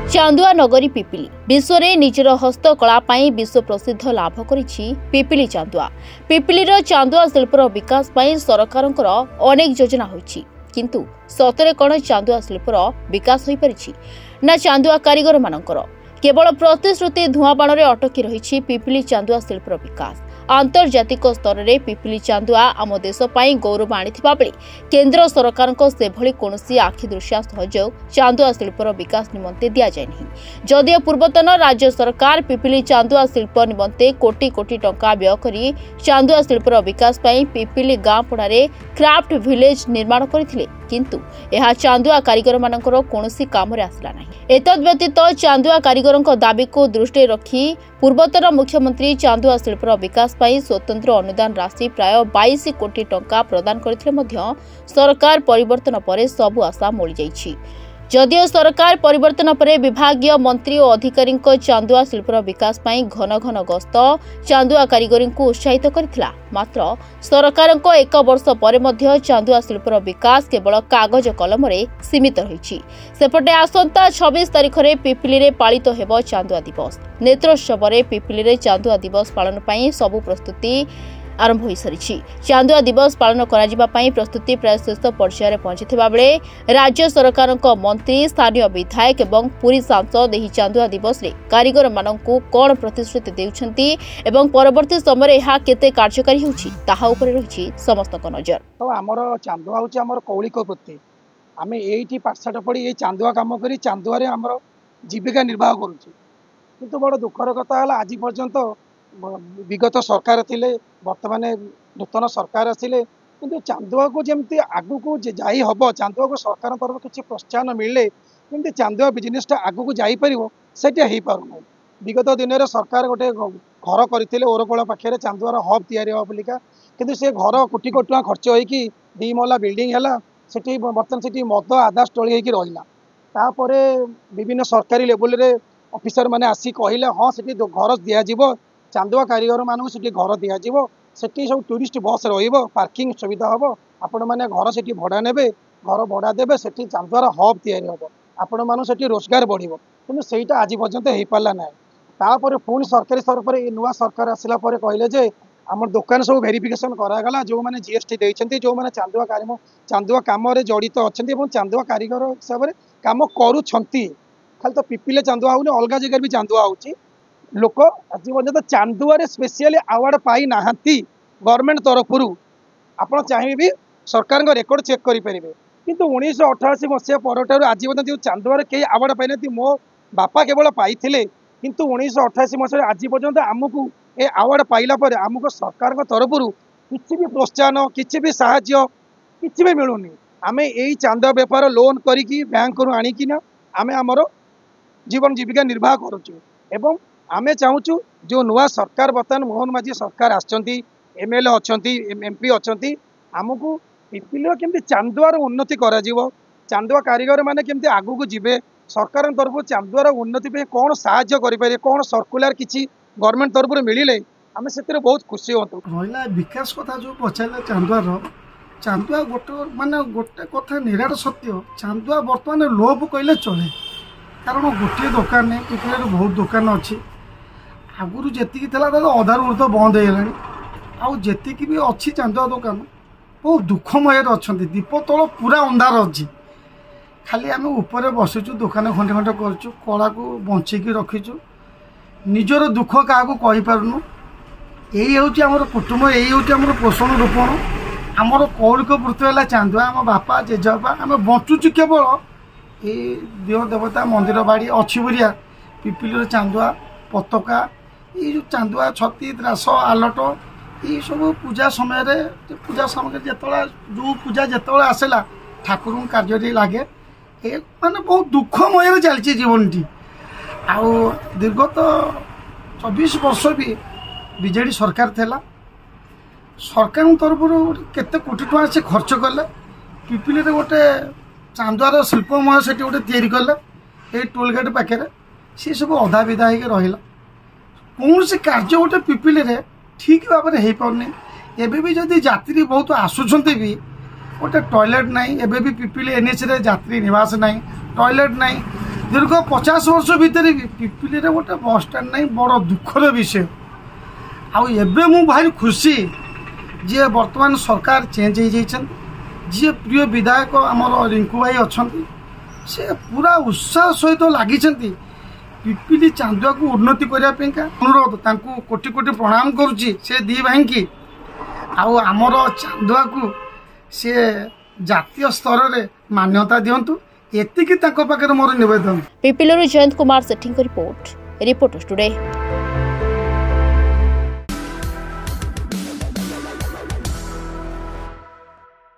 चांदुआ नगरी पिपिली विश्व में निजर हस्तकला विश्व प्रसिद्ध लाभ करिछि पिपिली चांदुआ। पिपिलीर चांदुआ शिल्पर विकास सरकार अनेक योजना होइछि, किंतु सतरे कौन चांदुआ शिल्पर विकास हो पारिछि ना चांदुआ कारीगर मानकर केवल प्रतिश्रुति धुआं बाण अटकी रही पिपिली चांदुआ शिल्पर विकास। आंतर्जातिक स्तर में पिपिली चांदुआ आम देश गौरव आनीथिबा बेले केंद्र सरकार से भली कोनोसी आखिदृशिया सहयोग चांदुआ शिल्पर विकास निमंते दिया जाय नहीं। जदियो पूर्वतन राज्य सरकार पिपिली चांदुआ शिल्प निमंते कोटी कोटी टंका व्यय करी चांदुआ शिल्पर विकास पिपिली गाँ पड़ारे क्राफ्ट विलेज निर्माण करथिले, किंतु यह चांदुआ कारीगर मानकर कोनोसी काम रे आसला नहीं। एतद व्यतीत चांदुआ कारीगर दाबी को दृष्टि रखी पूर्वतन मुख्यमंत्री चांदुआ शिल्पर विकास स्वतंत्र अनुदान राशि प्राय 22 कोटी टंका प्रदान करथिले मध्य सरकार परिवर्तन पर सबु आशा मोली जाइछि। जदियो सरकार परिवर्तन पर विभागीय मंत्री और अधिकारी चांदुआ शिल्पर विकास घन घन गस्त चांदुआ कारीगरी को उत्साहित करथिला, मात्र सरकार एक वर्ष पर मध्य चांदुआ शिल्पर विकास केवल कागज कलम रे सीमित रही। सेपटे आसंता 26 तारिख में पिपिली रे पालित हेबो चांदुआ दिवस। नेत्रोत्सव रे पिपिली रे चांदुआ दिवस पालन पई सबु प्रस्तुति आरंभ हो सारी। चांदुआ दिवस पालन करा प्रस्तुति प्राय शेष पर्यायर पहुंचीथिबा बेले राज्य सरकार मंत्री, स्थानीय विधायक एवं पुरी सांसद एही चांदुआ दिवस रे कारीगर माननकु कोन प्रतिश्रुति देउछंती एवं परवर्ती समय यह केते कार्यकारी होउछि ताहा उपरे रहिछि समस्त नजर। तो हमर चांदुआ होछि हमर कौलिक वृत्ति। आमे एठी पाठशाठ पढ़ी ए चांदुआ काम करी चांदुआ रे हमर जीविका निर्वाह करूछि, किंतु बड़ दुखर कथा हला आज पर्यंत विगत सरकार थिले, वर्तमान नूतन सरकार आसिले, किंतु चांदुआ को जमती आगु को जाई हबो, चांदुआ को सरकार तरफ किसी प्रोत्साहन मिलले जमती चांदुआ बिजनेसटा आगु को जाई परिवो सेटा हेई पारुनै। विगत दिन में सरकार गोटे घर करते ओरकोला पाखे चांदुआर हब तैयारी हो बोलिका, किंतु से घर कोटी कोटी टका खर्च होइकी 2 महला बिल्डिंग है सेठी बर्तमान सेठी मद आधा स्टोरी होइकी रहिला। तापरे विभिन्न सरकारी लेवल रे ऑफिसर माने आसी कहिले हाँ सेठी घर दिया जिवो, चांदुआ कारीगर मानक से घर दिज्व, से सब टूरिस्ट बस रही पार्किंग सुविधा हम, आपण मैंने घर से भड़ा ने घर भड़ा देवे से चांदुआर हब तैयारी हम, आपण मान से रोजगार बढ़ कि सहीटा आज पर्यंत हो पारा ना। तापर पुणी सरकारी स्तर पर नुआ सरकार आसला कहले जे आम दुकान सब वेरिफिकेशन करागला, जो मैंने जीएसटी देते, जो मैंने चांदुआ कम जड़ित अच्छा चांदुआ कारीगर हिसाब से कम करुँच। खाली तो पिपिले चांदुआ हो अलग जगह भी चांदुआ हो लोक आज पर्यटन चांदुआ स्पेशली अवार्ड पाई नाहांती गवर्नमेंट तरफ। आपड़ चाहिए भी सरकार रेकर्ड चेक करेंगे, किंतु 1988 मसीहा पर आज पर्यटन चांदुआ कई अवार्ड पाई ना। मो बापा केवल पाई, किंतु 1988 मसीह आज पर्यंत आमको ये अवार्ड पाइला पर आमको सरकार तरफ किसी भी प्रोत्साहन किसी भी साहाय्य किसी भी मिलूनी। आम यही चांदुआ बेपार लोन करी बैंक रू आणिकिना आम आमर जीवन जीविका निर्वाह करुँ। आमे चाहूँ जो नुआ सरकार बर्तमान मोहन माझी सरकार एमएलए अच्छा एमपी अच्छा, आमको पिपिली केमती चांदुआर उन्नति करा जीवो, चांदुआ कारीगर माने केमती आगु को जीवे, सरकार तरफ चांदुआर उन्नति पे कौन साहाय्य करें, कौन सर्कुलर किसी गवर्नमेंट तरफ मिले आम से बहुत खुशी हूँ। रहा विकास कथा जो पचारे चांदुआ गोटे माने गोटे कथा निराट सत्य, चांदुआ बर्तमान लोभ कहले चले, कारण गोटे दुकान नहीं पिपिली बहुत दुकान अच्छी। आगुरी जी अधार ऊर्ध बंद हो जी भी अच्छी चांदुआ दुकान बहुत दुखमय अच्छा, दीप तल पूरा अंधार अच्छी, खाली आम ऊपर बसीचु दुकान खंडे खंडे करूँ, कला को बंचेकी रखीचु, निजर दुख क्या कहीपरूँ। यही हूँ कुटुंब, यही हूँ पोषण रूपण, आमर कौलिक वृत्ति है चांदुआ। आम बापा जेजेबापा आम बचुचु केवल ये देव देवता मंदिर बाड़ी अच्छी बोलिया पिपिली चांदुआ पताका ये जो चांदुआ छती द्रास आलट ये सब पूजा समय पूजा सामग्री जो पूजा जिते आसला ठाकुर कार्य लगे, ये माने बहुत दुखमय चलती जीवन टी। आउ दीर्घ तो 24 वर्ष भी बीजेडी सरकार थेला, सरकार तरफ केते कोटी टका से खर्च कले पिपिली गोटे चांदुआर शिल्पमय से गोटे तैयारी कले ये टोलगेट पाखे सी सब अधा विधा हो रहा। कौन से कार्य गोटे पिपिली ठीक भाव में हो पारनी। एबे भी जदि यात्री बहुत आसुंच भी गोटे टॉयलेट नहीं, एबे भी पिपिली एनएच रे यात्री निवास नहीं, टॉयलेट नहीं, दीर्घ 50 वर्ष भितर पिपिली रे गोटे बस स्टाण्ड नहीं बड़ दुखर विषय। आबे मु भारी खुशी जी वर्तमान सरकार चेंज हो जाइछन जी प्रिय विधायक आमर रिंकू भाई अच्छा से पूरा उत्साह सहित लगी पिपिली चांदुआ को उन्नति करने अनुरोध तांकू कोटि कोटि प्रणाम करुच्ची से दी भाई की आमर चांदुआ को से जातीय स्तर में मान्यता दिंतु एतिकी तांको पाखरे मोर निवेदन। पिपिलरू जयंत कुमार सेठी रिपोर्ट रिपोर्टर्स टुडे।